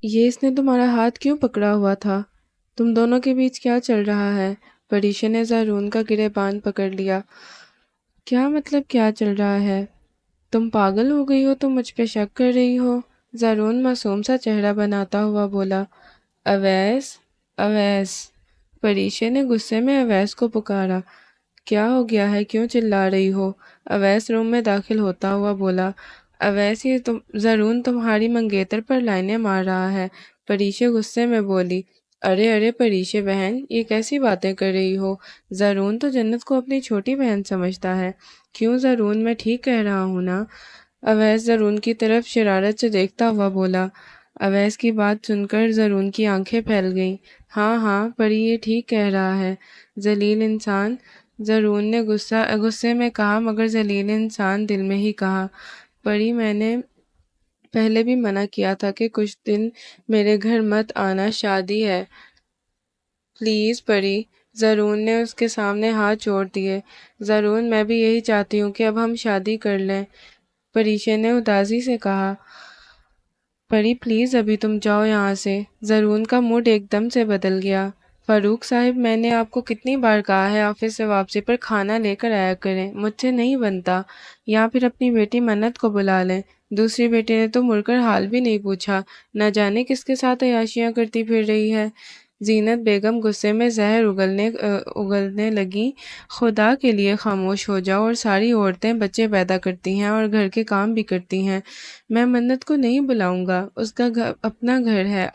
یہ اس نے تمہارا ہاتھ کیوں پکڑا ہوا تھا؟ تم دونوں کے بیچ کیا چل رہا ہے؟ پریشا نے زارون کا گریبان پکڑ لیا۔ کیا مطلب کیا چل رہا ہے؟ تم پاگل ہو گئی ہو؟ تم مجھ پہ شک کر رہی ہو؟ زارون معصوم سا چہرہ بناتا ہوا بولا۔ اویس، اویس! پریشا نے غصے میں اویس کو پکارا۔ کیا ہو گیا ہے؟ کیوں چلا رہی ہو؟ اویس روم میں داخل ہوتا ہوا بولا۔ اویس، یہ زارون تمہاری منگیتر پر لائنیں مار رہا ہے۔ پریشا غصے میں بولی۔ ارے ارے پریشا بہن، یہ کیسی باتیں کر رہی ہو؟ زارون تو جنت کو اپنی چھوٹی بہن سمجھتا ہے۔ کیوں زارون، میں ٹھیک کہہ رہا ہوں نا؟ اویس زارون کی طرف شرارت سے دیکھتا ہوا بولا۔ اویس کی بات سن کر زارون کی آنکھیں پھیل گئیں۔ ہاں ہاں پری، یہ ٹھیک کہہ رہا ہے۔ ذلیل انسان! زارون نے غصے میں کہا، مگر ذلیل انسان دل میں ہی کہا۔ پری، میں نے پہلے بھی منع کیا تھا کہ کچھ دن میرے گھر مت آنا، شادی ہے۔ پلیز پری! زارون نے اس کے سامنے ہاتھ جوڑ دیے۔ زارون، میں بھی یہی چاہتی ہوں کہ اب ہم شادی کر لیں، پریشا نے اداسی سے کہا۔ پری پلیز ابھی تم جاؤ یہاں سے۔ زارون کا موڈ ایک دم سے بدل گیا۔ فاروق صاحب، میں نے آپ کو کتنی بار کہا ہے آفس سے واپسی پر کھانا لے کر آیا کریں، مجھ سے نہیں بنتا۔ یا پھر اپنی بیٹی منت کو بلا لیں۔ دوسری بیٹی نے تو مڑ کر حال بھی نہیں پوچھا، نہ جانے کس کے ساتھ عیاشیاں کرتی پھر رہی ہے۔ زینت بیگم غصے میں زہر اگلنے لگی۔ خدا کے لیے خاموش ہو جاؤ، اور ساری عورتیں بچے پیدا کرتی ہیں اور گھر کے کام بھی کرتی ہیں۔ میں منت کو نہیں بلاؤں گا، اس کا اپنا گھر ہے۔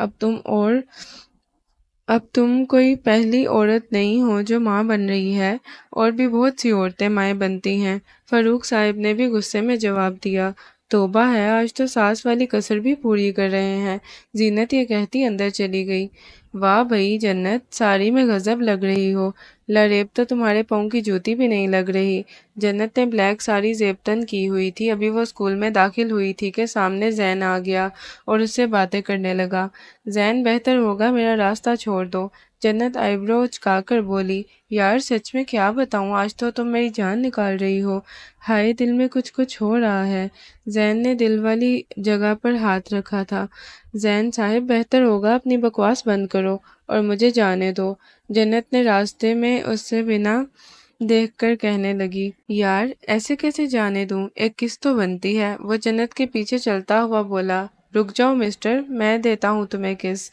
اب تم کوئی پہلی عورت نہیں ہو جو ماں بن رہی ہے، اور بھی بہت سی عورتیں مائیں بنتی ہیں۔ فاروق صاحب نے بھی غصے میں جواب دیا۔ توبہ ہے، آج تو ساس والی کسر بھی پوری کر رہے ہیں۔ زینت یہ کہتی اندر چلی گئی۔ واہ بھئی جنت، ساری میں غضب لگ رہی ہو، لریب تو تمہارے پاؤں کی جوتی بھی نہیں لگ رہی۔ جنت نے بلیک ساری زیبتن کی ہوئی تھی، ابھی وہ اسکول میں داخل ہوئی تھی کہ سامنے زین آ گیا اور اس سے باتیں کرنے لگا۔ زین، بہتر ہوگا میرا راستہ چھوڑ دو۔ جنت آئی برو اچکا کر بولی۔ یار سچ میں کیا بتاؤں، آج تو تم میری جان نکال رہی ہو۔ ہائے، دل میں کچھ ہو رہا ہے۔ زین نے دل والی جگہ پر ہاتھ رکھا تھا۔ زین صاحب، بہتر ہوگا اپنی بکواس بند کرو اور مجھے جانے دو، جنت نے راستے میں اس سے بنا دیکھ کر کہنے لگی۔ یار ایسے کیسے جانے دوں، ایک کس تو بنتی ہے۔ وہ جنت کے پیچھے چلتا ہوا بولا۔ رک جاؤ مسٹر، میں دیتا ہوں تمہیں کس۔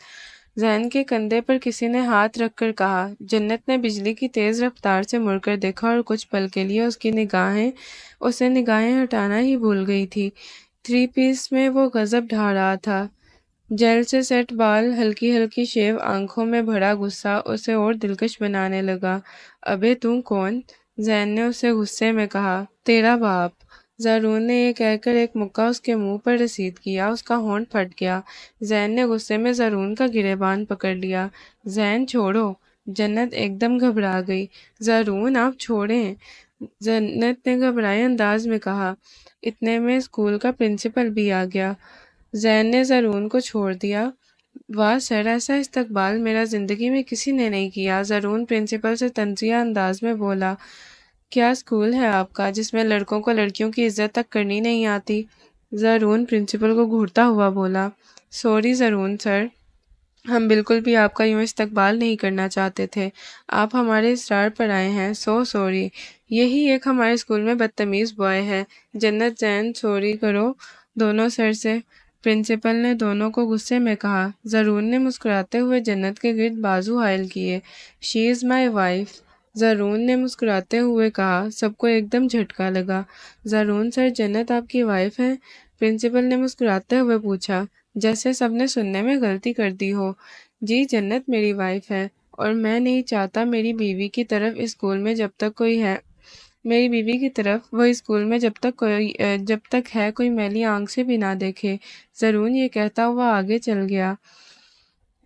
زین کے کندھے پر کسی نے ہاتھ رکھ کر کہا۔ جنت نے بجلی کی تیز رفتار سے مڑ کر دیکھا اور کچھ پل کے لیے اسے نگاہیں ہٹانا ہی بھول گئی تھی۔ 3 پیس میں وہ غضب ڈھا رہا تھا۔ جیل سے سیٹ بال، ہلکی ہلکی شیو، آنکھوں میں بھرا غصہ اسے اور دلکش بنانے لگا۔ ابے تو کون؟ زین نے اسے غصے میں کہا۔ تیرا باپ۔ زارون نے یہ کہہ کر ایک مکہ اس کے منہ پر رسید کیا، اس کا ہونٹ پھٹ گیا۔ زین نے غصے میں زارون کا گریبان پکڑ لیا۔ زین چھوڑو۔ جنت ایک دم گھبرا گئی۔ زارون آپ چھوڑیں، جنت نے گھبرائے انداز میں کہا۔ اتنے میں اسکول کا پرنسپل بھی آ گیا۔ زین نے زارون کو چھوڑ دیا۔ واہ سر، ایسا استقبال میرا زندگی میں کسی نے نہیں کیا۔ زارون پرنسپل سے طنزیہ انداز میں بولا۔ کیا اسکول ہے آپ کا جس میں لڑکوں کو لڑکیوں کی عزت تک کرنی نہیں آتی؟ زارون پرنسپل کو گھورتا ہوا بولا۔ سوری زارون سر، ہم بالکل بھی آپ کا یوں استقبال نہیں کرنا چاہتے تھے، آپ ہمارے اصرار پر آئے ہیں، سو سوری۔ یہی ایک ہمارے اسکول میں بدتمیز بوائے ہے۔ جنت، زین، سوری کرو دونوں سر سے، پرنسپل نے دونوں کو غصے میں کہا۔ زارون نے مسکراتے ہوئے جنت کے گرد بازو حائل کیے۔ شی از مائی وائف، زارون نے مسکراتے ہوئے کہا۔ سب کو ایک دم جھٹکا لگا۔ زارون سر، جنت آپ کی وائف ہے؟ پرنسپل نے مسکراتے ہوئے پوچھا، جیسے سب نے سننے میں غلطی کر دی ہو۔ جی جنت میری وائف ہے، اور میں نہیں چاہتا میری بیوی کی طرف اس اسکول میں جب تک ہے کوئی میلی آنکھ سے بھی نہ دیکھے۔ زارون یہ کہتا ہوا آگے چل گیا۔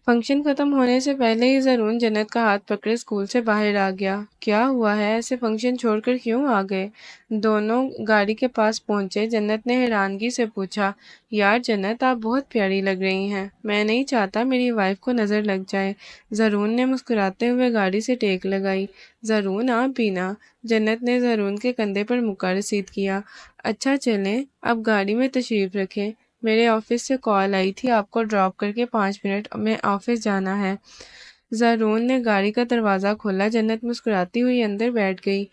فنکشن ختم ہونے سے پہلے ہی زارون جنت کا ہاتھ پکڑے اسکول سے باہر آ گیا۔ کیا ہوا ہے، ایسے فنکشن چھوڑ کر کیوں آ گئے؟ دونوں گاڑی کے پاس پہنچے۔ جنت نے حیرانگی سے پوچھا۔ یار جنت، آپ بہت پیاری لگ رہی ہیں، میں نہیں چاہتا میری وائف کو نظر لگ جائے۔ زارون نے مسکراتے ہوئے گاڑی سے ٹیک لگائی۔ زارون آپ بھی نا، جنت نے زارون کے کندھے پر مکہ رسید کیا۔ اچھا چلیں، اب گاڑی میں تشریف رکھیں۔ میرے آفس سے کال آئی تھی، آپ کو ڈراپ کر کے 5 منٹ میں آفس جانا ہے۔ زارون نے گاڑی کا دروازہ کھولا۔ جنت مسکراتی ہوئی اندر بیٹھ گئی۔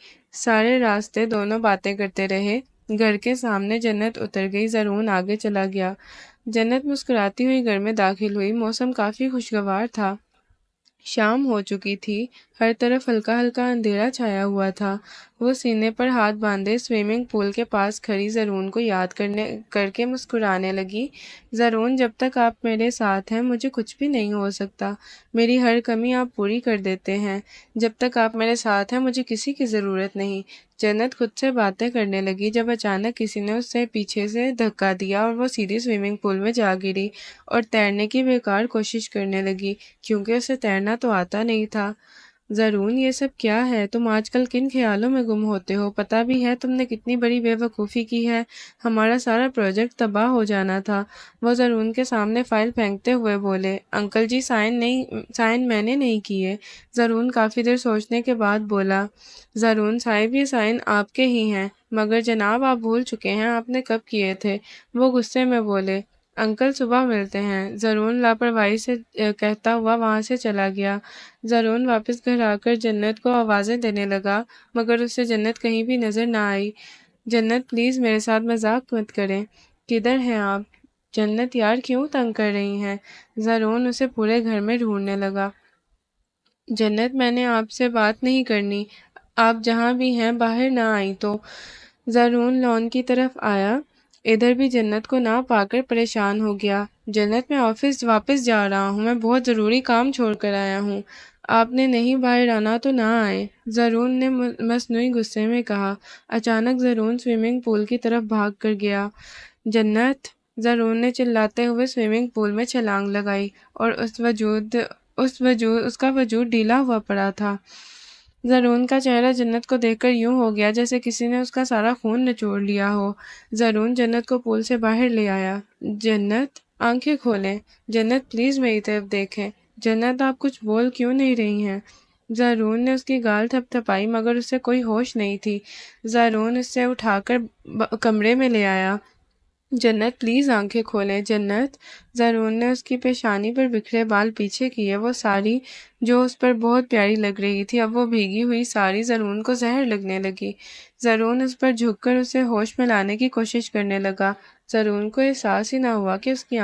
سارے راستے دونوں باتیں کرتے رہے۔ گھر کے سامنے جنت اتر گئی، زارون آگے چلا گیا۔ جنت مسکراتی ہوئی گھر میں داخل ہوئی۔ موسم کافی خوشگوار تھا۔ شام ہو چکی تھی، ہر طرف ہلکا ہلکا اندھیرا چھایا ہوا تھا۔ وہ سینے پر ہاتھ باندھے سوئمنگ پول کے پاس کھڑی زارون کو یاد کر کے مسکرانے لگی۔ زارون، جب تک آپ میرے ساتھ ہیں مجھے کچھ بھی نہیں ہو سکتا۔ میری ہر کمی آپ پوری کر دیتے ہیں۔ جب تک آپ میرے ساتھ ہیں مجھے کسی کی ضرورت نہیں۔ جنت خود سے باتیں کرنے لگی جب اچانک کسی نے اسے پیچھے سے دھکا دیا اور وہ سیدھی سوئمنگ پول میں جا گری اور تیرنے کی بیکار کوشش کرنے لگی کیونکہ اسے تیرنا تو آتا نہیں تھا۔ زارون، یہ سب کیا ہے؟ تم آج کل کن خیالوں میں گم ہوتے ہو؟ پتہ بھی ہے تم نے کتنی بڑی بے وقوفی کی ہے؟ ہمارا سارا پروجیکٹ تباہ ہو جانا تھا۔ وہ زارون کے سامنے فائل پھینکتے ہوئے بولے۔ انکل جی، سائن میں نے نہیں کیے۔ زارون کافی دیر سوچنے کے بعد بولا۔ زارون صاحب، یہ سائن آپ کے ہی ہیں، مگر جناب آپ بھول چکے ہیں آپ نے کب کیے تھے۔ وہ غصے میں بولے۔ انکل صبح ملتے ہیں، زارون لاپرواہی سے کہتا ہوا وہاں سے چلا گیا۔ زارون واپس گھر آ کر جنت کو آوازیں دینے لگا مگر اسے جنت کہیں بھی نظر نہ آئی۔ جنت پلیز میرے ساتھ مذاق مت کریں۔ کدھر ہیں آپ؟ جنت یار کیوں تنگ کر رہی ہیں؟ زارون اسے پورے گھر میں ڈھونڈنے لگا۔ جنت میں نے آپ سے بات نہیں کرنی، آپ جہاں بھی ہیں باہر نہ آئیں تو۔ زارون لان کی طرف آیا، ادھر بھی جنت کو نہ پا کر پریشان ہو گیا۔ جنت، میں آفس واپس جا رہا ہوں، میں بہت ضروری کام چھوڑ کر آیا ہوں، آپ نے نہیں باہر آنا تو نہ آئے، زارون نے مصنوعی غصے میں کہا۔ اچانک زارون سوئمنگ پول کی طرف بھاگ کر گیا۔ جنت! زارون نے چلاتے ہوئے سوئمنگ پول میں چھلانگ لگائی اور اس کا وجود ڈھیلا ہوا پڑا تھا۔ زارون کا چہرہ جنت کو دیکھ کر یوں ہو گیا جیسے کسی نے اس کا سارا خون نچوڑ لیا ہو۔ زارون جنت کو پول سے باہر لے آیا۔ جنت! آنکھیں کھولیں۔ جنت پلیز میری طرف دیکھیں۔ جنت، آپ کچھ بول کیوں نہیں رہی ہیں؟ زارون نے اس کی گال تھپ تھپائی مگر اسے کوئی ہوش نہیں تھی۔ زارون اسے اٹھا کر کمرے میں لے آیا۔ جنت پلیز آنکھیں کھولیں۔ جنت! زارون نے اس کی پیشانی پر بکھرے بال پیچھے کیے۔ وہ ساری جو اس پر بہت پیاری لگ رہی تھی اب وہ بھیگی ہوئی ساری زارون کو زہر لگنے لگی۔ زارون اس پر جھک کر اسے ہوش میں لانے کی کوشش کرنے لگا۔ زارون کو احساس ہی نہ ہوا کہ اس کی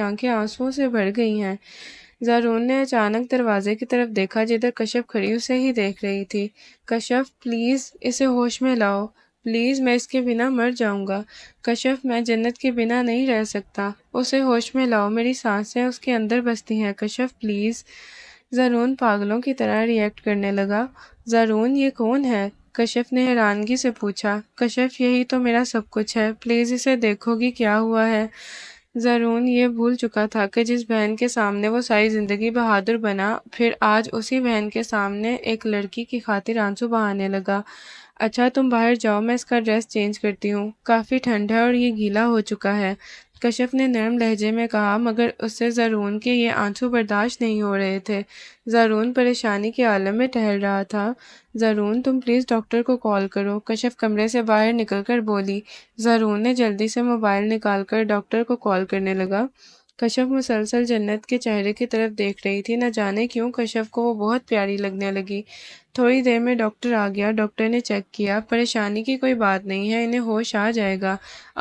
آنکھیں آنسوؤں سے بھر گئی ہیں۔ زارون نے اچانک دروازے کی طرف دیکھا جدھر کشف کھڑی اسے ہی دیکھ رہی تھی۔ کشف پلیز اسے ہوش میں لاؤ، پلیز میں اس کے بنا مر جاؤں گا۔ کشف، میں جنت کے بنا نہیں رہ سکتا، اسے ہوش میں لاؤ، میری سانسیں اس کے اندر بستی ہیں، کشف پلیز۔ زارون پاگلوں کی طرح ری ایکٹ کرنے لگا۔ زارون، یہ کون ہے؟ کشف نے حیرانگی سے پوچھا۔ کشف، یہی تو میرا سب کچھ ہے، پلیز اسے دیکھو گی کیا ہوا ہے؟ زارون یہ بھول چکا تھا کہ جس بہن کے سامنے وہ ساری زندگی بہادر بنا، پھر آج اسی بہن کے سامنے ایک لڑکی کی خاطر آنسو بہانے لگا۔ اچھا تم باہر جاؤ، میں اس کا ڈریس چینج کرتی ہوں، کافی ٹھنڈ ہے اور یہ گیلا ہو چکا ہے، کشف نے نرم لہجے میں کہا مگر اس سے زارون کے یہ آنسو برداشت نہیں ہو رہے تھے۔ زارون پریشانی کے عالم میں ٹہل رہا تھا۔ زارون، تم پلیز ڈاکٹر کو کال کرو، کشف کمرے سے باہر نکل کر بولی۔ زارون نے جلدی سے موبائل نکال کر ڈاکٹر کو کال کرنے لگا۔ کشف مسلسل جنت کے چہرے کی طرف دیکھ رہی تھی، نہ جانے کیوں کشف کو وہ بہت پیاری لگنے لگی۔ تھوڑی دیر میں ڈاکٹر آ گیا۔ ڈاکٹر نے چیک کیا، پریشانی کی کوئی بات نہیں ہے، انہیں ہوش آ جائے گا،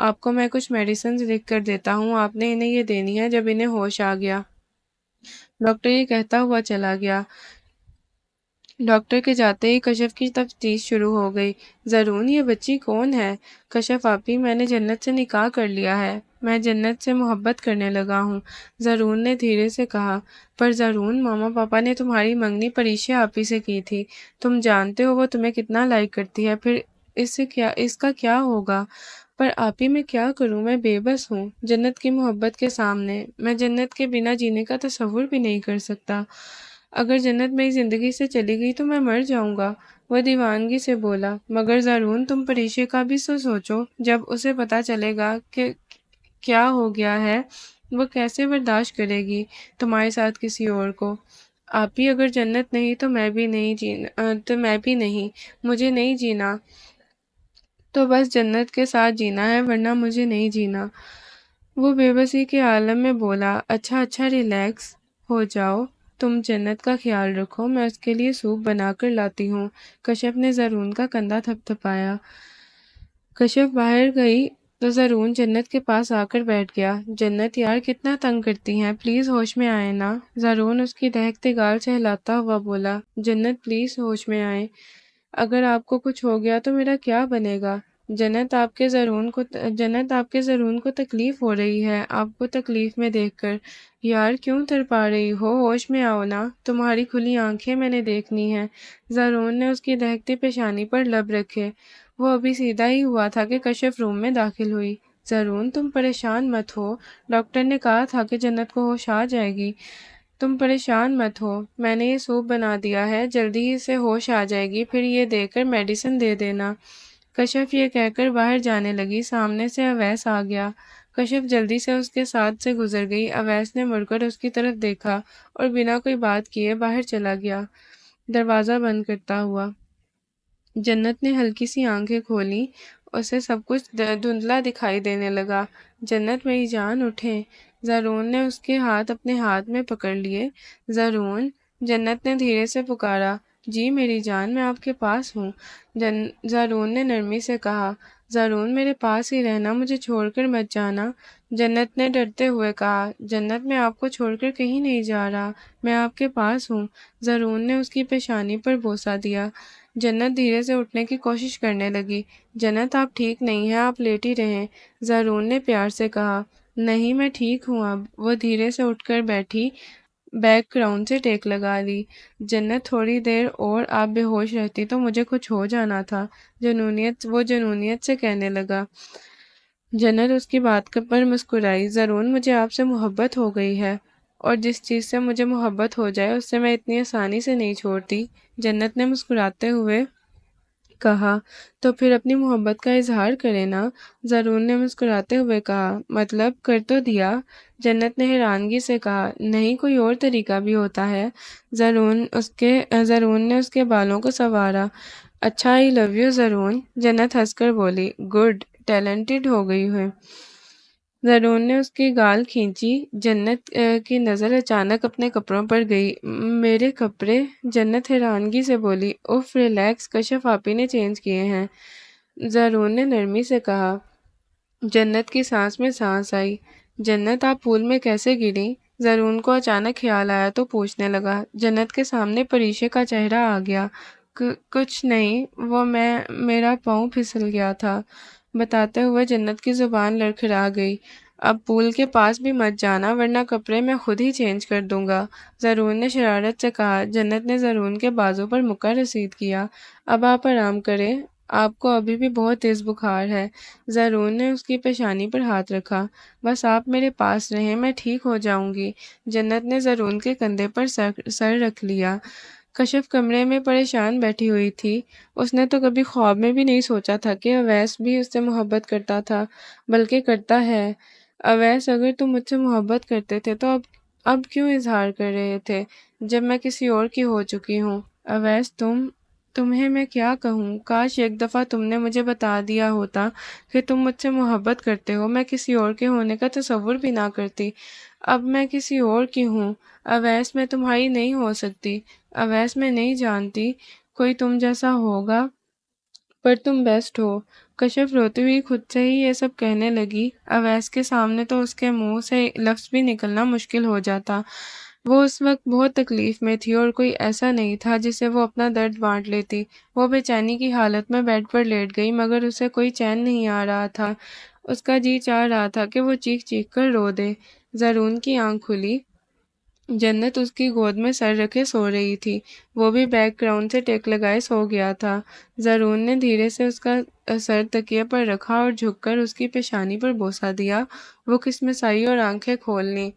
آپ کو میں کچھ میڈیسنز لکھ کر دیتا ہوں، آپ نے انہیں یہ دینی ہے جب انہیں ہوش آ گیا۔ ڈاکٹر یہ کہتا ہوا چلا گیا۔ ڈاکٹر کے جاتے ہی کشف کی تفتیش شروع ہو گئی۔ زارون، یہ بچی کون ہے؟ کشف آپی، میں نے جنت سے نکاح کر لیا ہے، میں جنت سے محبت کرنے لگا ہوں، زارون نے دھیرے سے کہا۔ پر زارون، ماما پاپا نے تمہاری منگنی پریشا آپی سے کی تھی، تم جانتے ہو وہ تمہیں کتنا لائک کرتی ہے، پھر اس کا کیا ہوگا؟ پر آپی میں کیا کروں، میں بے بس ہوں جنت کی محبت کے سامنے، میں جنت کے بنا جینے کا تصور بھی نہیں کر سکتا، اگر جنت میری زندگی سے چلی گئی تو میں مر جاؤں گا، وہ دیوانگی سے بولا۔ مگر زارون، تم پریشے کا بھی تو سوچو، جب اسے پتا چلے گا کہ کیا ہو گیا ہے وہ کیسے برداشت کرے گی تمہارے ساتھ کسی اور کو؟ آپی اگر جنت نہیں تو میں بھی نہیں، مجھے نہیں جینا، تو بس جنت کے ساتھ جینا ہے ورنہ مجھے نہیں جینا۔ وہ بے بسی کے عالم میں بولا، اچھا اچھا ریلیکس ہو جاؤ، تم جنت کا خیال رکھو، میں اس کے لیے سوپ بنا کر لاتی ہوں۔ کشف نے زرون کا کندھا تھپ تھپایا۔ کشف باہر گئی تو زرون جنت کے پاس آ کر بیٹھ گیا۔ جنت یار کتنا تنگ کرتی ہیں، پلیز ہوش میں آئے نا۔ زرون اس کی دہکتے گال سے ہلاتا ہوا بولا، جنت پلیز ہوش میں آئے، اگر آپ کو کچھ ہو گیا تو میرا کیا بنے گا؟ جنت آپ کے زرون کو تکلیف ہو رہی ہے، آپ کو تکلیف میں دیکھ کر۔ یار کیوں تڑپا رہی ہو، ہوش میں آؤ نا، تمہاری کھلی آنکھیں میں نے دیکھنی ہیں۔ زرون نے اس کی دہکتی پیشانی پر لب رکھے۔ وہ ابھی سیدھا ہی ہوا تھا کہ کشف روم میں داخل ہوئی۔ زرون تم پریشان مت ہو، ڈاکٹر نے کہا تھا کہ جنت کو ہوش آ جائے گی۔ تم پریشان مت ہو، میں نے یہ سوپ بنا دیا ہے، جلدی ہی اسے ہوش آ جائے گی، پھر یہ دے کر میڈیسن دے دینا۔ کشف یہ کہہ کر باہر جانے لگی، سامنے سے اویس آ گیا۔ کشف جلدی سے اس کے ساتھ سے گزر گئی۔ اویس نے مڑ کر اس کی طرف دیکھا اور بنا کوئی بات کیے باہر چلا گیا، دروازہ بند کرتا ہوا۔ جنت نے ہلکی سی آنکھیں کھولی، اسے سب کچھ دھندلا دکھائی دینے لگا۔ جنت میری جان اٹھیں۔ زرون نے اس کے ہاتھ اپنے ہاتھ میں پکڑ لیے۔ زرون، جنت نے دھیرے سے پکارا۔ جی میری جان، میں آپ کے پاس ہوں، زرون نے نرمی سے کہا۔ زرون میرے پاس ہی رہنا، مجھے چھوڑ کر مت جانا، جنت نے ڈرتے ہوئے کہا۔ جنت میں آپ کو چھوڑ کر کہیں نہیں جا رہا، میں آپ کے پاس ہوں۔ زرون نے اس کی پیشانی پر بوسہ دیا۔ جنت دھیرے سے اٹھنے کی کوشش کرنے لگی۔ جنت آپ ٹھیک نہیں ہیں، آپ لیٹی رہیں، زرون نے پیار سے کہا۔ نہیں میں ٹھیک ہوں اب۔ وہ دھیرے سے اٹھ کر بیٹھی، بیک گراؤنڈ سے ٹیک لگا لی۔ جنت تھوڑی دیر اور آپ بے ہوش رہتی تو مجھے کچھ ہو جانا تھا، وہ جنونیت سے کہنے لگا۔ جنت اس کی بات پر مسکرائی۔ زرون مجھے آپ سے محبت ہو گئی ہے، اور جس چیز سے مجھے محبت ہو جائے اس سے میں اتنی آسانی سے نہیں چھوڑتی، جنت نے مسکراتے ہوئے کہا۔ تو پھر اپنی محبت کا اظہار کرے نا، زرون نے مسکراتے ہوئے کہا۔ مطلب کر تو دیا، جنت نے حیرانگی سے کہا۔ نہیں کوئی اور طریقہ بھی ہوتا ہے، زرون نے اس کے بالوں کو سنوارا۔ اچھا آئی لو یو زرون، جنت ہنس کر بولی۔ گڈ، ٹیلنٹڈ ہو گئی ہے۔ زرون نے اس کی گال کھینچی۔ جنت کی نظر اچانک اپنے کپڑوں پر گئی۔ میرے کپڑے؟ جنت حیرانگی سے بولی۔ اف ریلیکس، کشف آپی نے چینج کیے ہیں، زرون نے نرمی سے کہا۔ جنت کی سانس میں سانس آئی۔ جنت آپ پول میں کیسے گری؟ زرون کو اچانک خیال آیا تو پوچھنے لگا۔ جنت کے سامنے پریشے کا چہرہ آ گیا۔ کچھ نہیں، وہ میرا پاؤں پھسل گیا تھا، بتاتے ہوئے جنت کی زبان لڑکھڑا گئی۔ اب پول کے پاس بھی مت جانا ورنہ کپڑے میں خود ہی چینج کر دوں گا، زرون نے شرارت سے کہا۔ جنت نے زرون کے بازو پر مکہ رسید کیا۔ اب آپ آرام کریں، آپ کو ابھی بھی بہت تیز بخار ہے، زرون نے اس کی پیشانی پر ہاتھ رکھا۔ بس آپ میرے پاس رہیں، میں ٹھیک ہو جاؤں گی، جنت نے زرون کے کندھے پر سر رکھ لیا۔ کشف کمرے میں پریشان بیٹھی ہوئی تھی۔ اس نے تو کبھی خواب میں بھی نہیں سوچا تھا کہ اویس بھی اس سے محبت کرتا تھا، بلکہ کرتا ہے۔ اویس اگر تم مجھ سے محبت کرتے تھے تو اب کیوں اظہار کر رہے تھے جب میں کسی اور کی ہو چکی ہوں؟ اویس تمہیں میں کیا کہوں، کاش ایک دفعہ تم نے مجھے بتا دیا ہوتا کہ تم مجھ سے محبت کرتے ہو، میں کسی اور کے ہونے کا تصور بھی نہ کرتی۔ اب میں کسی اور کی ہوں، اویس میں تمہاری نہیں ہو سکتی، اویس میں نہیں جانتی کوئی تم جیسا ہوگا، پر تم بیسٹ ہو۔ کشف روتی ہوئی خود سے ہی یہ سب کہنے لگی۔ اویس کے سامنے تو اس کے منہ سے لفظ بھی نکلنا مشکل ہو جاتا۔ وہ اس وقت بہت تکلیف میں تھی اور کوئی ایسا نہیں تھا جسے وہ اپنا درد بانٹ لیتی۔ وہ بے چینی کی حالت میں بیڈ پر لیٹ گئی مگر اسے کوئی چین نہیں آ رہا تھا۔ اس کا جی چاہ رہا تھا کہ وہ چیخ چیخ کر رو دے۔ زرون کی آنکھ کھلی۔ جنت اس کی گود میں سر رکھے سو رہی تھی، وہ بھی بیک گراؤنڈ سے ٹیک لگائے سو گیا تھا۔ زرون نے دھیرے سے اس کا سر تکیے پر رکھا اور جھک کر اس کی پیشانی پر بوسہ دیا۔ وہ کسمسائی اور آنکھیں کھول لیں۔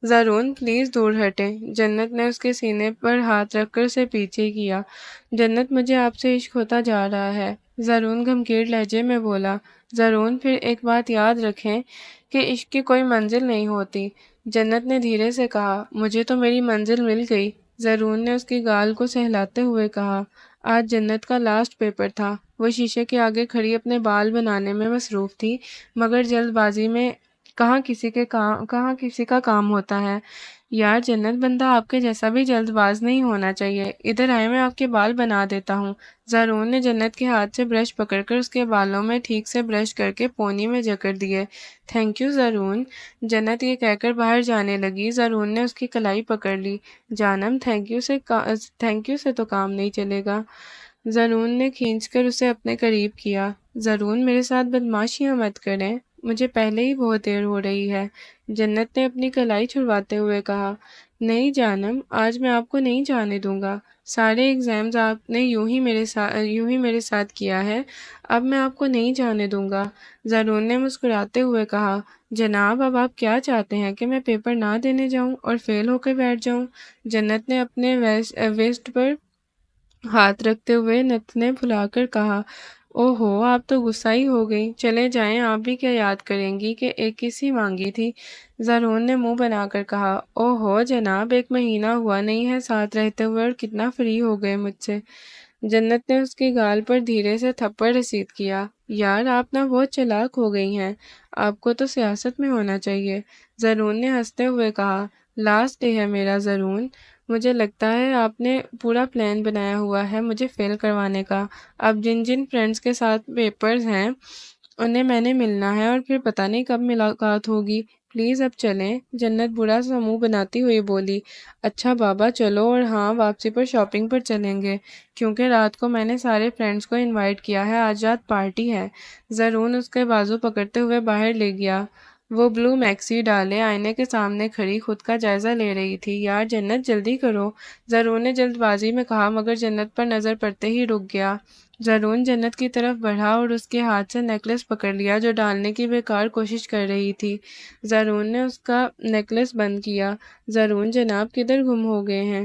زرون پلیز دور ہٹیں، جنت نے اس کے سینے پر ہاتھ رکھ کر اسے پیچھے کیا۔ جنت مجھے آپ سے عشق ہوتا جا رہا ہے، زرون گھمگیر لہجے میں بولا۔ زرون پھر ایک بات یاد رکھیں کہ عشق کی کوئی منزل نہیں ہوتی، جنت نے دھیرے سے کہا۔ مجھے تو میری منزل مل گئی، زرون نے اس کی گال کو سہلاتے ہوئے کہا۔ آج جنت کا لاسٹ پیپر تھا وہ شیشے کے آگے کھڑی اپنے بال بنانے میں مصروف تھی، مگر جلد بازی میں کہاں کسی کا کام ہوتا ہے۔ یار جنت، بندہ آپ کے جیسا بھی جلد باز نہیں ہونا چاہیے، ادھر آئے میں آپ کے بال بنا دیتا ہوں۔ زارون نے جنت کے ہاتھ سے برش پکڑ کر اس کے بالوں میں ٹھیک سے برش کر کے پونی میں جکڑ دیے۔ تھینک یو زارون، جنت یہ کہہ کر باہر جانے لگی۔ زارون نے اس کی کلائی پکڑ لی۔ جانم، تھینک یو سے تو کام نہیں چلے گا۔ زارون نے کھینچ کر اسے اپنے قریب کیا۔ زارون، میرے ساتھ بدماشیاں مت کریں، مجھے پہلے ہی بہت دیر ہو رہی ہے، جنت نے اپنی کلائی چھڑواتے ہوئے کہا۔ نہیں جانم، آج میں آپ کو نہیں جانے دوں گا، سارے ایگزامز آپ نے یوں ہی میرے ساتھ کیا ہے، اب میں آپ کو نہیں جانے دوں گا۔ زارون نے مسکراتے ہوئے کہا۔ جناب، اب آپ کیا چاہتے ہیں کہ میں پیپر نہ دینے جاؤں اور فیل ہو کے بیٹھ جاؤں؟ جنت نے اپنے ویسٹ پر ہاتھ رکھتے ہوئے نتنے پھلا کر کہا۔ او ہو، آپ تو غصہ ہی ہو گئی، چلے جائیں، آپ بھی کیا یاد کریں گی کہ ایک کسی مانگی تھی۔ زارون نے منہ بنا کر کہا۔ او ہو جناب، 1 مہینہ ہوا نہیں ہے ساتھ رہتے ہوئے اور کتنا فری ہو گئے مجھ سے۔ جنت نے اس کی گال پر دھیرے سے تھپڑ رسید کیا۔ یار آپ نہ بہت چالاک ہو گئی ہیں، آپ کو تو سیاست میں ہونا چاہیے، زارون نے ہنستے ہوئے کہا۔ لاسٹ ڈے ہے میرا زارون، مجھے لگتا ہے آپ نے پورا پلان بنایا ہوا ہے مجھے فیل کروانے کا۔ اب جن جن فرینڈز کے ساتھ پیپرز ہیں انہیں میں نے ملنا ہے اور پھر پتہ نہیں کب ملاقات ہوگی، پلیز اب چلیں۔ جنت برا سا منہ بناتی ہوئی بولی۔ اچھا بابا چلو، اور ہاں واپسی پر شاپنگ پر چلیں گے، کیونکہ رات کو میں نے سارے فرینڈز کو انوائٹ کیا ہے، آج رات پارٹی ہے۔ زارون اس کے بازو پکڑتے ہوئے باہر لے گیا۔ وہ بلو میکسی ڈالے آئینے کے سامنے کھڑی خود کا جائزہ لے رہی تھی۔ یار جنت جلدی کرو، زارون نے جلد بازی میں کہا، مگر جنت پر نظر پڑتے ہی رک گیا۔ زارون جنت کی طرف بڑھا اور اس کے ہاتھ سے نیکلس پکڑ لیا جو ڈالنے کی بیکار کوشش کر رہی تھی۔ زارون نے اس کا نیکلس بند کیا۔ زارون جناب کدھر گم ہو گئے ہیں؟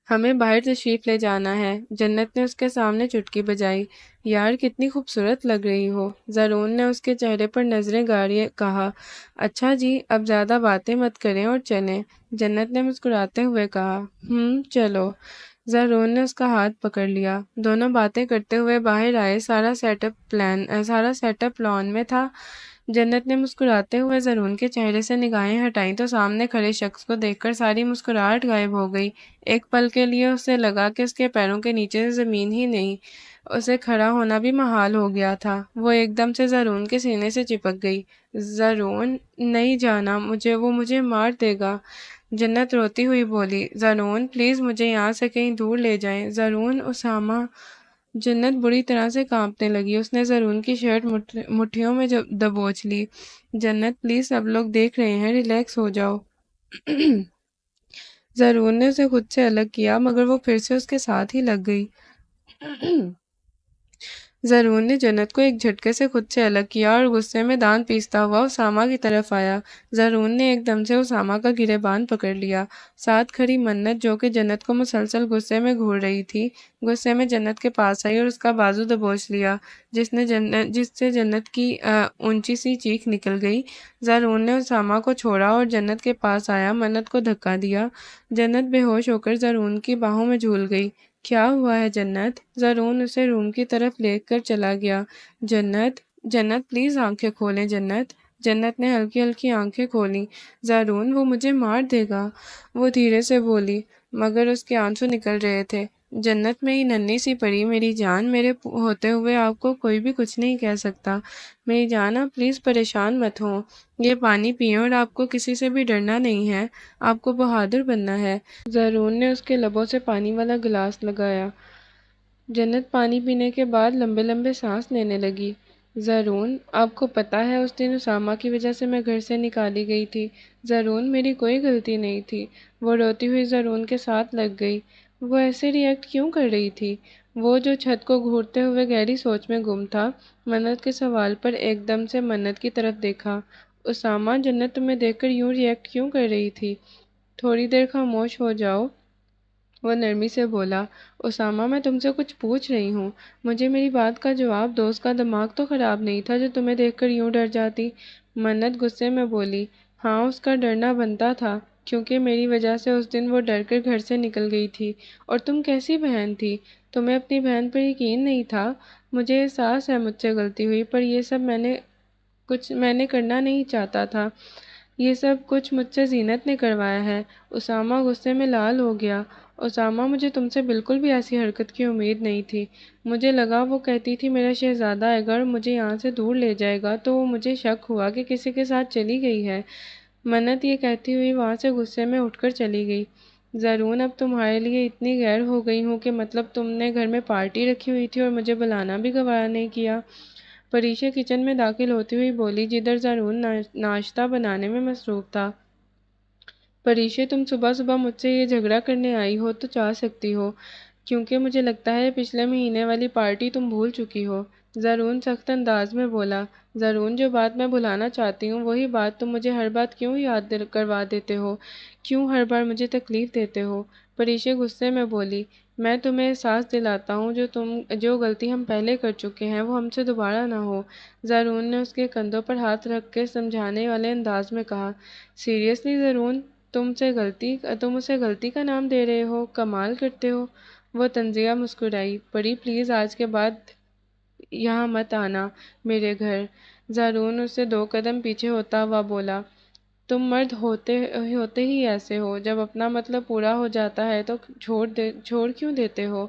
ہمیں باہر تشریف لے جانا ہے، جنت نے اس کے سامنے چٹکی بجائی۔ یار کتنی خوبصورت لگ رہی ہو، زارون نے اس کے چہرے پر نظریں گاڑے کہا۔ اچھا جی، اب زیادہ باتیں مت کریں اور چلیں، جنت نے مسکراتے ہوئے کہا۔ چلو۔ زارون نے اس کا ہاتھ پکڑ لیا۔ دونوں باتیں کرتے ہوئے باہر آئے۔ سارا سیٹ اپ لان میں تھا۔ جنت نے مسکراتے ہوئے زارون کے چہرے سے نگاہیں ہٹائیں تو سامنے کھڑے شخص کو دیکھ کر ساری مسکراہٹ غائب ہو گئی۔ ایک پل کے لیے اسے لگا کہ اس کے پیروں کے نیچے سے زمین ہی نہیں، اسے کھڑا ہونا بھی محال ہو گیا تھا۔ وہ ایک دم سے زارون کے سینے سے چپک گئی۔ زارون، نہیں جانا مجھے، وہ مجھے مار دے گا، جنت روتی ہوئی بولی۔ زارون پلیز مجھے یہاں سے کہیں دور لے جائیں، زارون، اسامہ۔ جنت بری طرح سے کانپنے لگی، اس نے زارون کی شرٹ مٹھیوں میں دبوچ لی۔ جنت پلیز، سب لوگ دیکھ رہے ہیں، ریلیکس ہو جاؤ۔ زارون نے اسے خود سے الگ کیا مگر وہ پھر سے اس کے ساتھ ہی لگ گئی۔ زارون نے جنت کو ایک جھٹکے سے خود سے الگ کیا اور غصے میں دانت پیستا ہوا اسامہ کی طرف آیا۔ زارون نے ایک دم سے اسامہ کا گریبان پکڑ لیا۔ ساتھ کھڑی منت جو کہ جنت کو مسلسل غصے میں گھور رہی تھی، غصے میں جنت کے پاس آئی اور اس کا بازو دبوچ لیا، جس سے جنت کی اونچی سی چیخ نکل گئی۔ زارون نے اسامہ کو چھوڑا اور جنت کے پاس آیا، منت کو دھکا دیا۔ جنت بے ہوش ہو کر زارون کی باہوں میں جھول گئی۔ کیا ہوا ہے جنت؟ زارون اسے روم کی طرف لے کر چلا گیا۔ جنت پلیز آنکھیں کھولیں جنت۔ جنت نے ہلکی ہلکی آنکھیں کھولیں۔ زارون، وہ مجھے مار دے گا، وہ دھیرے سے بولی، مگر اس کے آنسو نکل رہے تھے۔ جنت میری ننھی سی پری، میری جان، میرے ہوتے ہوئے آپ کو کوئی بھی کچھ نہیں کہہ سکتا، میری جان آپ پلیز پریشان مت ہوں، یہ پانی پئیں اور آپ کو کسی سے بھی ڈرنا نہیں ہے، آپ کو بہادر بننا ہے۔ زارون نے اس کے لبوں سے پانی والا گلاس لگایا۔ جنت پانی پینے کے بعد لمبے لمبے سانس لینے لگی۔ زارون، آپ کو پتہ ہے اس دن اسامہ کی وجہ سے میں گھر سے نکالی گئی تھی۔ زارون، میری کوئی غلطی نہیں تھی۔ وہ روتی ہوئی زارون کے ساتھ لگ گئی۔ وہ ایسے ری ایکٹ کیوں کر رہی تھی؟ وہ جو چھت کو گھورتے ہوئے گہری سوچ میں گم تھا، منت کے سوال پر ایک دم سے منت کی طرف دیکھا۔ اسامہ، جنت تمہیں دیکھ کر یوں ری ایکٹ کیوں کر رہی تھی؟ تھوڑی دیر خاموش ہو جاؤ، وہ نرمی سے بولا۔ اسامہ، میں تم سے کچھ پوچھ رہی ہوں، مجھے میری بات کا جواب دو، اس کا دماغ تو خراب نہیں تھا جو تمہیں دیکھ کر یوں ڈر جاتی۔ منت غصے میں بولی۔ ہاں، اس کا ڈرنا بنتا تھا، کیونکہ میری وجہ سے اس دن وہ ڈر کر گھر سے نکل گئی تھی۔ اور تم کیسی بہن تھی؟ تمہیں اپنی بہن پر یقین نہیں تھا؟ مجھے احساس ہے مجھ سے غلطی ہوئی، پر یہ سب میں نے کرنا نہیں چاہتا تھا۔ یہ سب کچھ مجھ سے زینت نے کروایا ہے۔ اسامہ غصے میں لال ہو گیا۔ اسامہ، مجھے تم سے بالکل بھی ایسی حرکت کی امید نہیں تھی۔ مجھے لگا وہ کہتی تھی میرا شہزادہ اگر مجھے یہاں سے دور لے جائے گا، تو مجھے شک ہوا کہ کسی کے ساتھ چلی گئی ہے۔ منت یہ کہتی ہوئی وہاں سے غصے میں اٹھ کر چلی گئی۔ زرون، اب تمہارے لیے اتنی غیر ہو گئی ہوں کہ مطلب تم نے گھر میں پارٹی رکھی ہوئی تھی اور مجھے بلانا بھی گوارا نہیں کیا۔ پریشا کچن میں داخل ہوتی ہوئی بولی، جدھر زرون ناشتہ بنانے میں مصروف تھا۔ پریشا، تم صبح صبح مجھ سے یہ جھگڑا کرنے آئی ہو تو چاہ سکتی ہو، کیونکہ مجھے لگتا ہے پچھلے مہینے والی پارٹی تم بھول چکی ہو۔ زرون سخت انداز میں بولا۔ زرون، جو بات میں بھلانا چاہتی ہوں وہی بات تم مجھے ہر بات کیوں یاد کروا دیتے ہو؟ کیوں ہر بار مجھے تکلیف دیتے ہو؟ پریشا غصے میں بولی، میں تمہیں احساس دلاتا ہوں جو غلطی ہم پہلے کر چکے ہیں وہ ہم سے دوبارہ نہ ہو۔ زرون نے اس کے کندھوں پر ہاتھ رکھ کے سمجھانے والے انداز میں کہا۔ سیریسلی زرون، تم اسے غلطی کا نام دے رہے ہو؟ کمال کرتے ہو۔ وہ طنزیہ مسکرائی۔ پری، پلیز آج کے بعد یہاں مت آنا میرے گھر۔ زرون اس سے 2 قدم پیچھے ہوتا ہوا بولا، تم مرد ہوتے ہی ایسے ہو، جب اپنا مطلب پورا ہو جاتا ہے تو چھوڑ کیوں دیتے ہو؟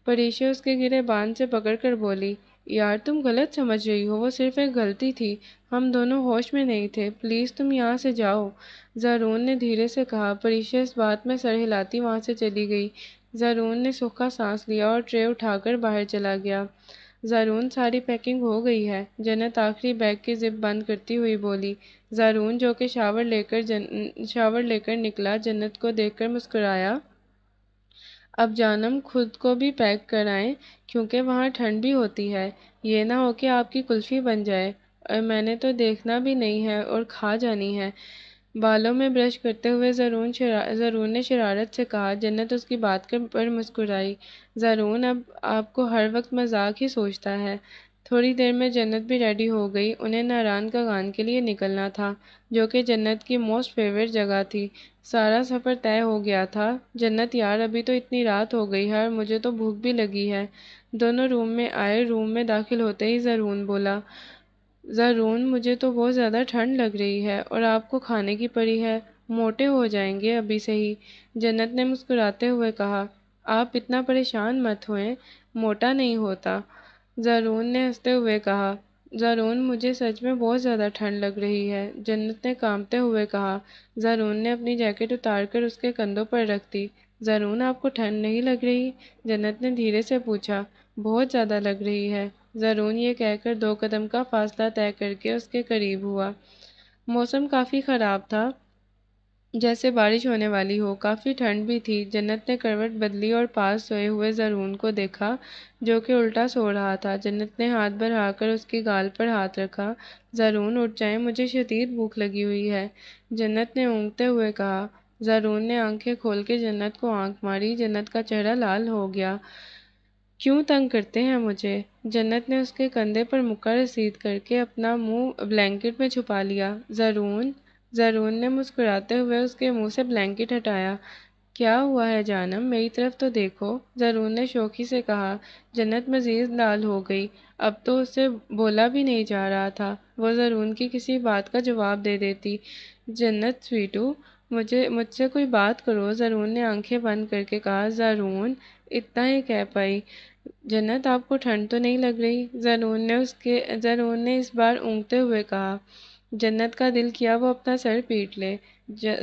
پریشا اس کے گرے بان سے پکڑ کر بولی، یار تم غلط سمجھ رہی ہو، وہ صرف ایک غلطی تھی، ہم دونوں ہوش میں نہیں تھے، پلیز تم یہاں سے جاؤ۔ زرون نے دھیرے سے کہا۔ پریشا اس بات میں سر ہلاتی وہاں سے چلی گئی۔ زرون نے سوکھا سانس لیا اور ٹرے اٹھا کر باہر چلا گیا۔ زرون، ساری پیکنگ ہو گئی ہے؟ جنت آخری بیگ کی زپ بند کرتی ہوئی بولی۔ زرون، جو کہ شاور لے کر نکلا، جنت کو دیکھ کر مسکرایا۔ اب جانم خود کو بھی پیک کرائیں، کیونکہ وہاں ٹھنڈ بھی ہوتی ہے، یہ نہ ہو کہ آپ کی کلفی بن جائے، اور میں نے تو دیکھنا بھی نہیں ہے اور کھا جانی ہے۔ بالوں میں برش کرتے ہوئے زرون نے شرارت سے کہا۔ جنت اس کی بات پر مسکرائی۔ زرون اب آپ کو ہر وقت مذاق ہی سوچتا ہے۔ تھوڑی دیر میں جنت بھی ریڈی ہو گئی۔ انہیں ناران کا گان کے لیے نکلنا تھا، جو کہ جنت کی موسٹ فیورٹ جگہ تھی۔ سارا سفر طے ہو گیا تھا۔ جنت یار، ابھی تو اتنی رات ہو گئی ہے اور مجھے تو بھوک بھی لگی ہے۔ دونوں روم میں آئے۔ روم میں داخل ہوتے ہی زرون بولا، زرون، مجھے تو بہت زیادہ ٹھنڈ لگ رہی ہے اور آپ کو کھانے کی پڑی ہے، موٹے ہو جائیں گے ابھی سے ہی۔ جنت نے مسکراتے ہوئے کہا، آپ اتنا پریشان مت ہوئیں، موٹا نہیں ہوتا۔ زرون نے ہنستے ہوئے کہا۔ زرون، مجھے سچ میں بہت زیادہ ٹھنڈ لگ رہی ہے، جنت نے کانپتے ہوئے کہا۔ زرون نے اپنی جیکٹ اتار کر اس کے کندھوں پر رکھ دی۔ زرون، آپ کو ٹھنڈ نہیں لگ رہی؟ جنت نے دھیرے سے پوچھا۔ بہت زیادہ لگ رہی ہے۔ زرون یہ کہہ کر 2 قدم کا فاصلہ طے کر کے اس کے قریب ہوا۔ موسم کافی خراب تھا، جیسے بارش ہونے والی ہو، کافی ٹھنڈ بھی تھی۔ جنت نے کروٹ بدلی اور پاس سوئے ہوئے زرون کو دیکھا، جو کہ الٹا سو رہا تھا۔ جنت نے ہاتھ بڑھا کر اس کی گال پر ہاتھ رکھا۔ زرون، اٹھ جائیں، مجھے شدید بھوک لگی ہوئی ہے، جنت نے اونگتے ہوئے کہا۔ زرون نے آنکھیں کھول کے جنت کو آنکھ ماری۔ جنت کا چہرہ لال ہو گیا۔ کیوں تنگ کرتے ہیں مجھے؟ جنت نے اس کے کندھے پر مکہ رسید کر کے اپنا منہ بلینکٹ میں چھپا لیا۔ زرون نے مسکراتے ہوئے اس کے منہ سے بلینکٹ ہٹایا۔ کیا ہوا ہے جانم، میری طرف تو دیکھو، زرون نے شوخی سے کہا۔ جنت مزید لال ہو گئی۔ اب تو اس سے بولا بھی نہیں جا رہا تھا، وہ زرون کی کسی بات کا جواب دے دیتی۔ جنت سویٹو، مجھ سے کوئی بات کرو، زرون نے آنکھیں بند کر کے کہا۔ زرون اتنا ہی کہہ پائی۔ جنت، آپ کو ٹھنڈ تو نہیں لگ رہی؟ زرون نے اس بار اونگتے ہوئے کہا۔ جنت کا دل کیا وہ اپنا سر پیٹ لے۔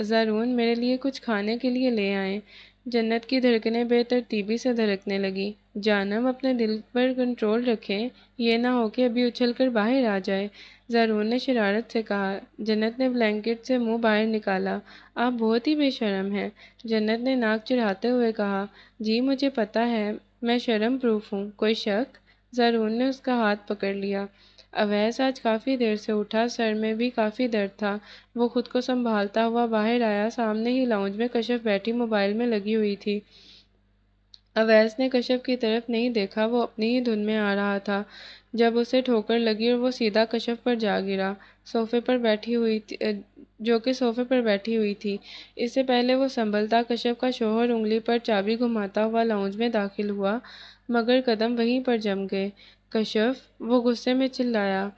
زرون، میرے لیے کچھ کھانے کے لیے لے آئیں۔ جنت کی دھڑکنیں بے ترتیبی سے دھڑکنے لگی۔ جانم، اپنے دل پر کنٹرول رکھیں، یہ نہ ہو کہ ابھی اچھل کر باہر آ جائے، زرون نے شرارت سے کہا۔ جنت نے بلینکٹ سے منہ باہر نکالا۔ آپ بہت ہی بے شرم ہیں، جنت نے ناک چڑھاتے ہوئے کہا۔ جی مجھے پتا ہے، میں شرم پروف ہوں، کوئی شک؟ زرون نے اس کا ہاتھ پکڑ لیا۔ اویس آج کافی دیر سے اٹھا، سر میں بھی کافی درد تھا۔ وہ خود کو سنبھالتا ہوا باہر آیا۔ سامنے ہی لاؤنج میں کشف بیٹھی موبائل میں لگی ہوئی تھی۔ اویس نے کشف کی طرف نہیں دیکھا، وہ اپنی ہی دھن میں آ رہا تھا جب اسے ٹھوکر لگی اور وہ سیدھا کشف پر جا گرا۔ صوفے پر بیٹھی ہوئی جو کہ صوفے پر بیٹھی ہوئی تھی۔ اس سے پہلے وہ سنبھلتا کشف کا شوہر انگلی پر چابی گھماتا ہوا لاؤنج میں داخل ہوا، مگر قدم وہیں پر جم گئے۔ کشف! وہ غصے میں چلایا۔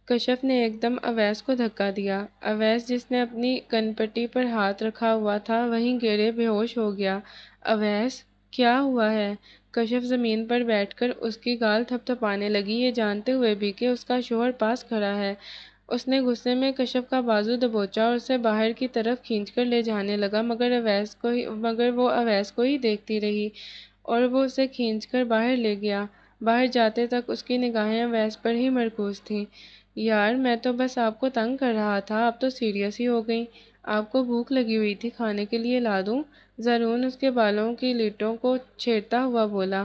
کشف نے ایک دم اویس کو دھکا دیا۔ اویس، جس نے اپنی کنپٹی پر ہاتھ رکھا ہوا تھا، وہیں گرے بے ہوش ہو گیا۔ اویس! کیا ہوا ہے؟ کشف زمین پر بیٹھ کر اس کی گال تھپ تھپانے لگی، یہ جانتے ہوئے بھی کہ اس کا شوہر پاس کھڑا ہے۔ اس نے غصے میں کشف کا بازو دبوچا اور اسے باہر کی طرف کھینچ کر لے جانے لگا، مگر وہ اویس کو ہی دیکھتی رہی اور وہ اسے کھینچ کر باہر لے گیا۔ باہر جاتے تک اس کی نگاہیں اویس پر ہی مرکوز تھیں۔ یار، میں تو بس آپ کو تنگ کر رہا تھا، آپ تو سیریس ہی ہو گئیں۔ آپ کو بھوک لگی ہوئی تھی، کھانے کے لیے لا دوں؟ زرون اس کے بالوں کی لیٹوں کو چھیڑتا ہوا بولا۔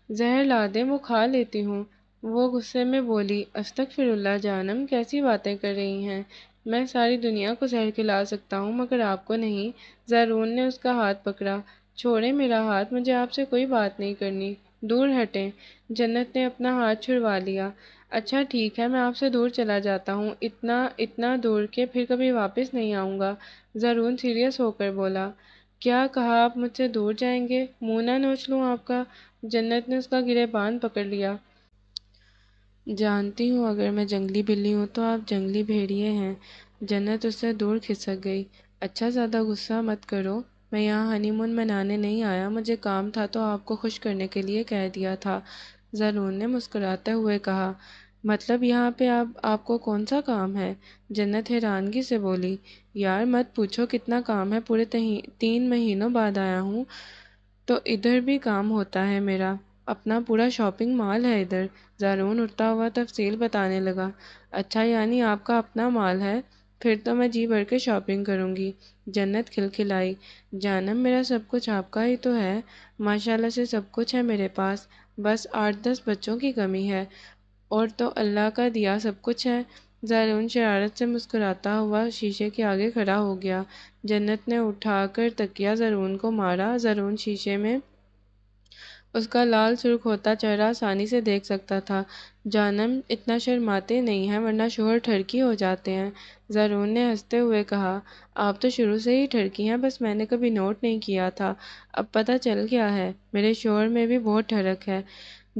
زہر لا دیں، وہ کھا لیتی ہوں۔ وہ غصے میں بولی۔ استغفر اللہ جانم، کیسی باتیں کر رہی ہیں؟ میں ساری دنیا کو زہر کھلا سکتا ہوں مگر آپ کو نہیں۔ زرون نے اس کا ہاتھ پکڑا۔ چھوڑیں میرا ہاتھ، مجھے آپ سے کوئی بات نہیں کرنی، دور ہٹیں۔ جنت نے اپنا ہاتھ چھڑوا لیا۔ اچھا ٹھیک ہے، میں آپ سے دور چلا جاتا ہوں، اتنا دور کہ پھر کبھی واپس نہیں آؤں گا۔ زرون سیریس ہو کر بولا۔ کیا کہا؟ آپ مجھ سے دور جائیں گے؟ منہ نہ نوچ لوں آپ کا؟ جنت نے اس کا گریبان پکڑ لیا۔ جانتی ہوں اگر میں جنگلی بلی ہوں تو آپ جنگلی بھیڑیے ہیں۔ جنت اس سے دور کھسک گئی۔ اچھا زیادہ غصہ مت کرو، میں یہاں ہنی مون منانے نہیں آیا، مجھے کام تھا تو آپ کو خوش کرنے کے لیے کہہ دیا تھا۔ زرون نے مسکراتے ہوئے کہا۔ مطلب یہاں پہ آپ کو کون سا کام ہے؟ جنت حیرانگی سے بولی۔ یار مت پوچھو کتنا کام ہے، پورے 3 مہینوں بعد آیا ہوں تو ادھر بھی کام ہوتا ہے میرا، اپنا پورا شاپنگ مال ہے ادھر۔ زرون اٹھتا ہوا تفصیل بتانے لگا۔ اچھا یعنی آپ کا اپنا مال ہے، پھر تو میں جی بھر کے شاپنگ کروں گی۔ جنت کھلکھلائی۔ جانم میرا سب کچھ آپ کا ہی تو ہے، ماشاءاللہ سے سب کچھ ہے میرے پاس، بس 8-10 بچوں کی کمی ہے، اور تو اللہ کا دیا سب کچھ ہے۔ زرون شرارت سے مسکراتا ہوا شیشے کے آگے کھڑا ہو گیا۔ جنت نے اٹھا کر تکیہ زرون کو مارا۔ زرون شیشے میں اس کا لال سرخ ہوتا چہرہ آسانی سے دیکھ سکتا تھا۔ جانم اتنا شرماتے نہیں ہیں ورنہ شوہر ٹھرکی ہو جاتے ہیں۔ زرون نے ہنستے ہوئے کہا۔ آپ تو شروع سے ہی ٹھرکی ہیں، بس میں نے کبھی نوٹ نہیں کیا تھا، اب پتہ چل گیا ہے، میرے شوہر میں بھی بہت ٹھڑک ہے۔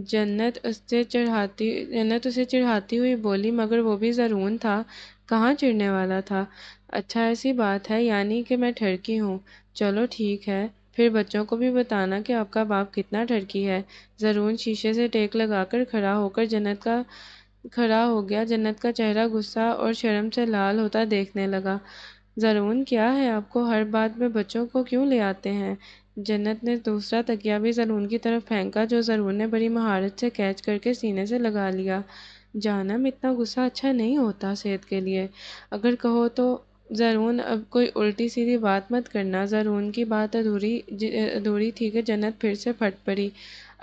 جنت اسے چڑھاتی ہوئی بولی۔ مگر وہ بھی زرون تھا، کہاں چڑھنے والا تھا۔ اچھا ایسی بات ہے یعنی کہ میں ٹھڑکی ہوں، چلو ٹھیک ہے، پھر بچوں کو بھی بتانا کہ آپ کا باپ کتنا ٹھڑکی ہے۔ زرون شیشے سے ٹیک لگا کر کھڑا ہو گیا۔ جنت کا چہرہ غصہ اور شرم سے لال ہوتا دیکھنے لگا۔ زرون کیا ہے آپ کو، ہر بات میں بچوں کو کیوں لے آتے ہیں؟ جنت نے دوسرا تکیہ بھی زرون کی طرف پھینکا جو زرون نے بڑی مہارت سے کیچ کر کے سینے سے لگا لیا۔ جانم اتنا غصہ اچھا نہیں ہوتا صحت کے لیے، اگر کہو تو۔ زرون اب کوئی الٹی سیدھی بات مت کرنا۔ زرون کی بات ادھوری تھی کہ جنت پھر سے پھٹ پڑی۔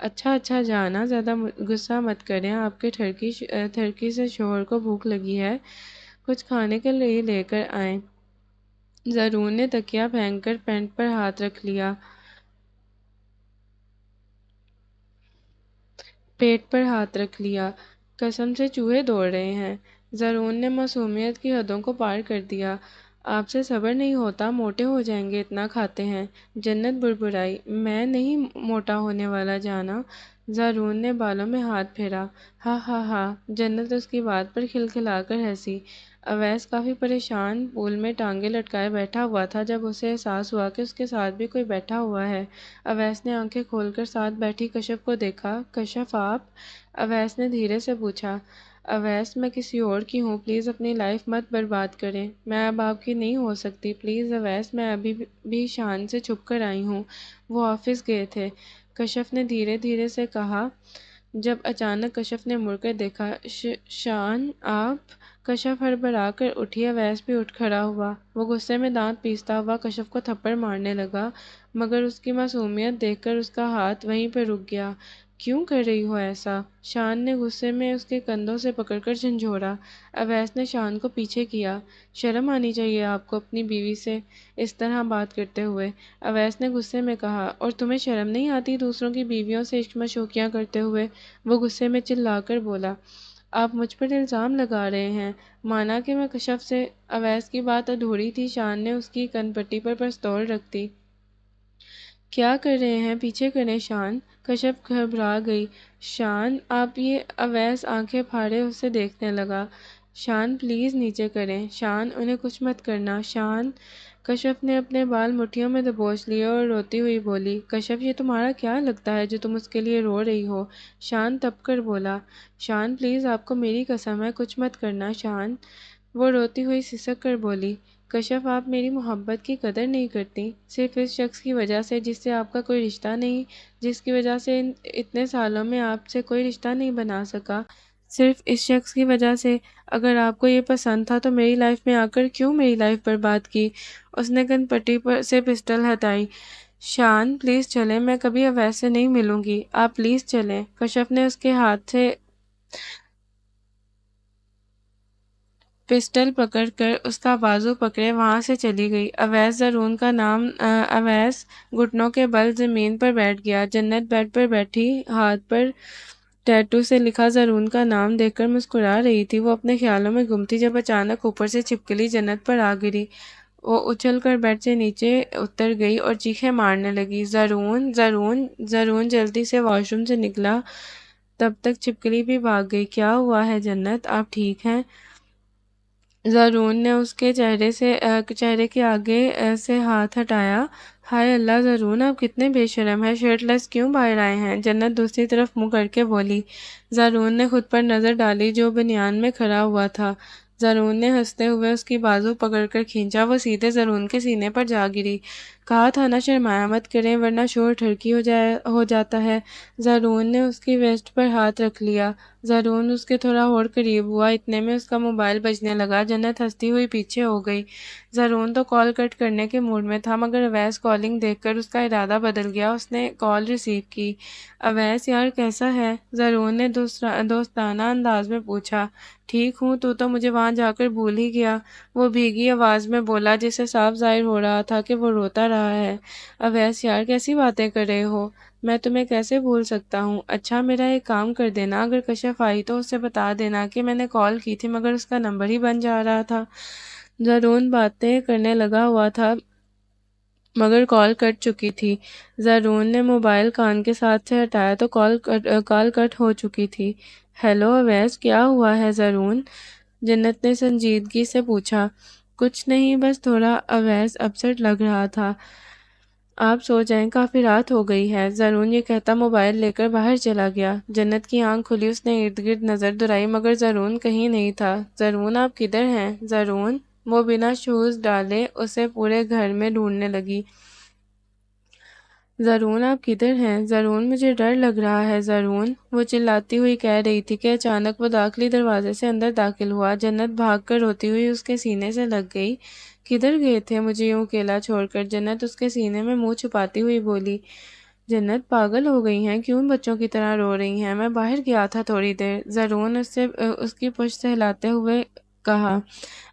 اچھا جانا، زیادہ غصہ مت کریں، آپ کے ٹھرکی سے شوہر کو بھوک لگی ہے، کچھ کھانے کے لیے لے کر آئیں۔ زرون نے تکیہ پھینک کر پینٹ پر ہاتھ رکھ لیا۔ پیٹ پر ہاتھ رکھ لیا۔ قسم سے چوہے دوڑ رہے ہیں۔ زرون نے معصومیت کی حدوں کو پار کر دیا۔ آپ سے صبر نہیں ہوتا، موٹے ہو جائیں گے اتنا کھاتے ہیں۔ جنت بڑبڑائی۔ میں نہیں موٹا ہونے والا جانا۔ زرون نے بالوں میں ہاتھ پھیرا۔ ہا ہا ہا۔ جنت اس کی بات پر کھلکھلا کر ہنسی۔ اویس کافی پریشان پول میں ٹانگیں لٹکائے بیٹھا ہوا تھا جب اسے احساس ہوا کہ اس کے ساتھ بھی کوئی بیٹھا ہوا ہے۔ اویس نے آنکھیں کھول کر ساتھ بیٹھی کشف کو دیکھا۔ کشف آپ؟ اویس نے دھیرے سے پوچھا۔ اویس میں کسی اور کی ہوں، پلیز اپنی لائف مت برباد کریں، میں اب آپ کی نہیں ہو سکتی، پلیز اویس، میں ابھی بھی شان سے چھپ کر آئی ہوں، وہ آفس گئے تھے، کشف نے دھیرے دھیرے سے کہا۔ جب اچانک کشف نے مڑ کر دیکھا۔ شان آپ؟ کشف ہڑبڑا کر اٹھی۔ اویس بھی اٹھ کھڑا ہوا۔ وہ غصے میں دانت پیستا ہوا کشف کو تھپڑ مارنے لگا، مگر اس کی معصومیت دیکھ کر اس کا ہاتھ وہیں پہ رک گیا۔ کیوں کر رہی ہو ایسا؟ شان نے غصے میں اس کے کندھوں سے پکڑ کر جھنجھوڑا۔ اویس نے شان کو پیچھے کیا۔ شرم آنی چاہیے آپ کو اپنی بیوی سے اس طرح بات کرتے ہوئے، اویس نے غصے میں کہا۔ اور تمہیں شرم نہیں آتی دوسروں کی بیویوں سے عشق مشوقیاں کرتے ہوئے؟ وہ غصے میں چلا کر بولا۔ آپ مجھ پر الزام لگا رہے ہیں۔ مانا کہ میں کشف سے اویس کی بات ادھوری تھی، شان نے اس کی کن پٹی پر پستول رکھ دی۔ کیا کر رہے ہیں؟ پیچھے کریں شان۔ کشف گھبرا گئی۔ شان آپ یہ اویس آنکھیں پھاڑے اسے دیکھنے لگا۔ شان پلیز نیچے کریں۔ شان انہیں کچھ مت کرنا۔ شان کشف نے اپنے بال مٹھیوں میں دبوچ لیے اور روتی ہوئی بولی، کشف یہ تمہارا کیا لگتا ہے جو تم اس کے لیے رو رہی ہو؟ شان تپ کر بولا، شان پلیز آپ کو میری قسم ہے کچھ مت کرنا شان۔ وہ روتی ہوئی سسک کر بولی، کشف آپ میری محبت کی قدر نہیں کرتی، صرف اس شخص کی وجہ سے جس سے آپ کا کوئی رشتہ نہیں، جس کی وجہ سے اتنے سالوں میں آپ سے کوئی رشتہ نہیں بنا سکا، صرف اس شخص کی وجہ سے۔ اگر آپ کو یہ پسند تھا تو میری لائف میں آ کر کیوں میری لائف برباد کی؟ اس نے کن پٹی پر سے پسٹل ہٹائی۔ شان پلیز چلیں، میں کبھی اویس سے نہیں ملوں گی، آپ پلیز چلیں۔ کشف نے اس کے ہاتھ سے پسٹل پکڑ کر اس کا بازو پکڑے وہاں سے چلی گئی۔ اویس زرون کا نام اویس گھٹنوں کے بل زمین پر بیٹھ گیا۔ جنت بیڈ پر بیٹھی ہاتھ پر ٹیٹو سے لکھا زرون کا نام دیکھ کر مسکرا رہی تھی۔ وہ اپنے خیالوں میں گم تھی جب اچانک اوپر سے چھپکلی جنت پر آ گری۔ وہ اچھل کر بیڈ سے نیچے اتر گئی اور چیخیں مارنے لگی، زرون زرون زرون جلدی سے واش روم سے نکلا، تب تک چھپکلی بھی بھاگ گئی۔ کیا ہوا ہے جنت، آپ ٹھیک ہیں؟ زرون نے اس کے چہرے کے آگے سے ہاتھ ہٹایا۔ ہائے اللہ زرون آپ کتنے بے شرم ہیں، شرٹ لیس کیوں باہر آئے ہیں؟ جنت دوسری طرف منہ کر کے بولی۔ زرون نے خود پر نظر ڈالی جو بنیان میں کھڑا ہوا تھا۔ زرون نے ہنستے ہوئے اس کی بازو پکڑ کر کھینچا، وہ سیدھے زرون کے سینے پر جا گری۔ کہا تھا نا شرمایا مت کریں ورنہ شور ٹھرکی ہو جاتا ہے۔ زرون نے اس کی ویسٹ پر ہاتھ رکھ لیا۔ زرون اس کے تھوڑا اور قریب ہوا، اتنے میں اس کا موبائل بجنے لگا۔ جنت ہنستی ہوئی پیچھے ہو گئی۔ زرون تو کال کٹ کرنے کے موڈ میں تھا مگر اویس کالنگ دیکھ کر اس کا ارادہ بدل گیا، اس نے کال ریسیو کی۔ اویس یار کیسا ہے؟ زرون نے دوستانہ انداز میں پوچھا۔ ٹھیک ہوں، تو مجھے وہاں جا کر بھول ہی گیا، وہ بھیگی آواز میں بولا جس سے صاف ظاہر ہو رہا تھا کہ وہ روتا رہا ہے۔ اویس یار کیسی باتیں کر رہے ہو، میں تمہیں کیسے بھول سکتا ہوں؟ اچھا میرا ایک کام کر دینا، اگر کشف آئی تو اسے بتا دینا کہ میں نے کال کی تھی مگر اس کا نمبر ہی بند جا رہا تھا۔ زرون باتیں کرنے لگا ہوا تھا مگر کال کٹ چکی تھی۔ زرون نے موبائل کان کے ساتھ سے ہٹایا تو کال کٹ ہو چکی تھی۔ ہیلو اویس، کیا ہوا ہے زرون؟ جنت نے سنجیدگی سے پوچھا۔ کچھ نہیں، بس تھوڑا اویس اپسیٹ لگ رہا تھا۔ آپ سو جائیں، کافی رات ہو گئی ہے۔ زرون یہ کہتا موبائل لے کر باہر چلا گیا۔ جنت کی آنکھ کھلی، اس نے ارد گرد نظر دوڑائی مگر زرون کہیں نہیں تھا۔ زرون آپ کدھر ہیں زرون؟ وہ بنا شوز ڈالے اسے پورے گھر میں ڈھونڈنے لگی۔ زرون آپ کدھر ہیں زرون، مجھے ڈر لگ رہا ہے زرون، وہ چلاتی ہوئی کہہ رہی تھی کہ اچانک وہ داخلی دروازے سے اندر داخل ہوا۔ جنت بھاگ کر روتی ہوئی اس کے سینے سے لگ گئی۔ کدھر گئے تھے مجھے یوں اکیلا چھوڑ کر؟ جنت اس کے سینے میں منہ چھپاتی ہوئی بولی۔ جنت پاگل ہو گئی ہیں، کیوں بچوں کی طرح رو رہی ہیں؟ میں باہر گیا تھا تھوڑی دیر، زرون اس کی پشت سے ہلاتے ہوئے کہا۔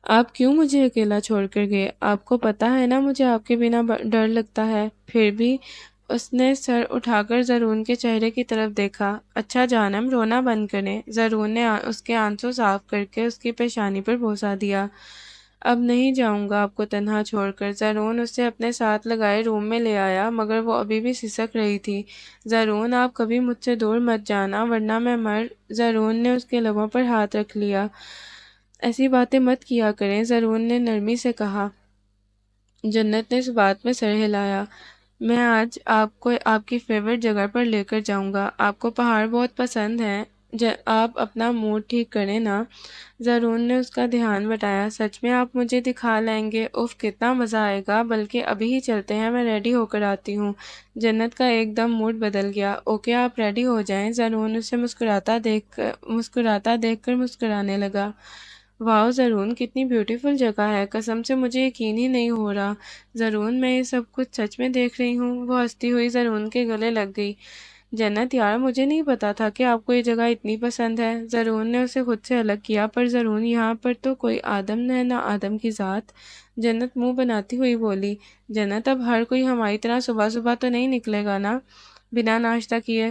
آپ کیوں مجھے اکیلا چھوڑ کر گئے؟ آپ کو پتہ ہے نا مجھے آپ کے بنا ڈر لگتا ہے۔ پھر بھی اس نے سر اٹھا کر زرون کے چہرے کی طرف دیکھا۔ اچھا جانم، رونا بند کریں۔ زرون نے اس کے آنسو صاف کر کے اس کی پیشانی پر بوسہ دیا۔ اب نہیں جاؤں گا آپ کو تنہا چھوڑ کر۔ زرون اسے اپنے ساتھ لگائے روم میں لے آیا مگر وہ ابھی بھی سسک رہی تھی۔ زرون آپ کبھی مجھ سے دور مت جانا ورنہ میں زرون نے اس کے لبوں پر ہاتھ رکھ لیا۔ ایسی باتیں مت کیا کریں، زرون نے نرمی سے کہا۔ جنت نے اس بات میں سر ہلایا۔ میں آج آپ کو آپ کی فیورٹ جگہ پر لے کر جاؤں گا، آپ کو پہاڑ بہت پسند ہیں، آپ اپنا موڈ ٹھیک کریں نا۔ زرون نے اس کا دھیان بٹایا۔ سچ میں آپ مجھے دکھا لائیں گے؟ اف کتنا مزہ آئے گا، بلکہ ابھی ہی چلتے ہیں، میں ریڈی ہو کر آتی ہوں۔ جنت کا ایک دم موڈ بدل گیا۔ اوکے آپ ریڈی ہو جائیں۔ زرون اسے مسکراتا دیکھ کر مسکرانے لگا۔ واو زرون، کتنی بیوٹیفل جگہ ہے، قسم سے مجھے یقین ہی نہیں ہو رہا زرون، میں یہ سب کچھ سچ میں دیکھ رہی ہوں۔ وہ ہنستی ہوئی زرون کے گلے لگ گئی۔ جنت یار مجھے نہیں پتا تھا کہ آپ کو یہ جگہ اتنی پسند ہے۔ زرون نے اسے خود سے الگ کیا۔ پر زرون یہاں پر تو کوئی آدم ہے نہ آدم کی ذات۔ جنت منہ بناتی ہوئی بولی۔ جنت اب ہر کوئی ہماری طرح صبح صبح تو نہیں نکلے گا نا بنا ناشتہ کیے؟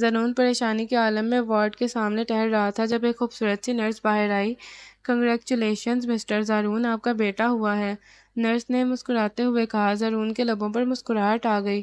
زنون پریشانی کے عالم میں وارڈ کے سامنے ٹہل رہا تھا جب ایک خوبصورت سی نرس باہر آئی۔ کنگریچولیشنز مسٹر زارون، آپ کا بیٹا ہوا ہے، نرس نے مسکراتے ہوئے کہا۔ زارون کے لبوں پر مسکراہٹ آ گئی۔